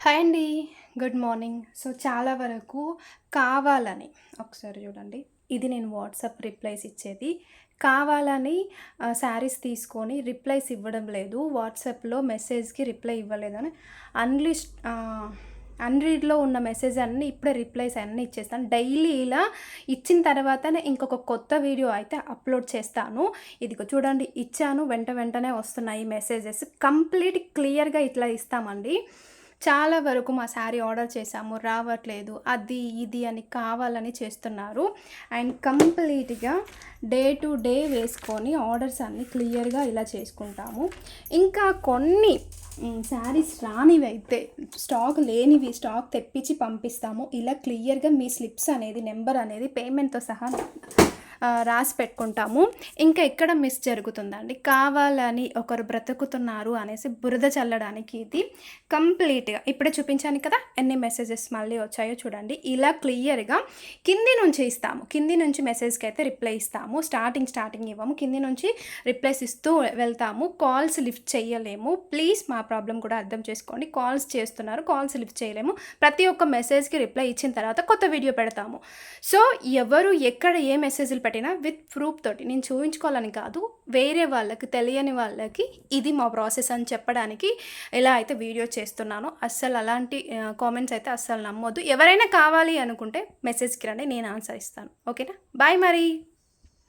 Hi అండి. Good morning. So, చాలా వరకు కావాలని ఒకసారి చూడండి. ఇది నేను వాట్సాప్ రిప్లైస్ ఇచ్చేది. కావాలని శారీస్ తీసుకొని రిప్లైస్ ఇవ్వడం లేదు. వాట్సాప్‌లో మెసేజ్‌కి రిప్లై ఇవ్వలేదని అన్‌రీడ్‌లో ఉన్న మెసేజ్ అన్నీ ఇప్పుడే రిప్లైస్ అన్నీ ఇచ్చేస్తాను. డైలీ ఇలా ఇచ్చిన తర్వాతనే ఇంకొక కొత్త వీడియో అయితే అప్‌లోడ్ చేస్తాను. ఇదిగో చూడండి ఇచ్చాను. వెంటనే వస్తున్నాయి మెసేజెస్. కంప్లీట్ క్లియర్‌గా ఇట్లా ఇస్తామండి. చాలా వరకు మా శారీ ఆర్డర్ చేశాము, రావట్లేదు. అది, ఇది అని కావాలని చేస్తున్నారు. అండ్ కంప్లీట్‌గా డే టు డే వేసుకొని ఆర్డర్స్ అన్నీ క్లియర్‌గా ఇలా చేసుకుంటాము. ఇంకా కొన్ని శారీస్ రానివైతే స్టాక్ లేనివి స్టాక్ తెప్పించి పంపిస్తాము. ఇలా క్లియర్‌గా మీ స్లిప్స్ అనేది, నెంబర్ అనేది పేమెంట్‌తో సహా రాసి పెట్టుకుంటాము. ఇంకా ఎక్కడ మిస్ జరుగుతుందండి, కావాలని ఒకరు బ్రతుకుతున్నారు అనేసి బురద చల్లడానికి ఇది కంప్లీట్‌గా ఇప్పుడే చూపించాను కదా! ఎన్ని మెసేజెస్ మళ్ళీ వచ్చాయో చూడండి. ఇలా క్లియర్‌గా కింది నుంచి ఇస్తాము. కింది నుంచి మెసేజ్‌కి అయితే రిప్లై ఇస్తాము. స్టార్టింగ్ ఇవ్వము. కింది నుంచి రిప్లైస్ ఇస్తూ వెళ్తాము. కాల్స్ లిఫ్ట్ చేయలేము. ప్లీజ్ మా ప్రాబ్లమ్ కూడా అర్థం చేసుకోండి. కాల్స్ చేస్తున్నారు, కాల్స్ లిఫ్ట్ చేయలేము. ప్రతి ఒక్క మెసేజ్‌కి రిప్లై ఇచ్చిన తర్వాత కొత్త వీడియో పెడతాము. సో, ఎవరు ఎక్కడ ఏ మెసేజ్‌లు పెట్టినా విత్ ప్రూఫ్ తోటి, నేను చూయించుకోవాలని కాదు, వేరే వాళ్ళకి తెలియని వాళ్ళకి ఇది మా ప్రాసెస్ అని చెప్పడానికి ఎలా అయితే వీడియో చేస్తున్నానో. అస్సలు అలాంటి కామెంట్స్ అయితే అస్సలు నమ్మొద్దు. ఎవరైనా కావాలి అనుకుంటే మెసేజ్‌కి రండి, నేను ఆన్సర్ ఇస్తాను. ఓకేనా? బాయ్ మరి.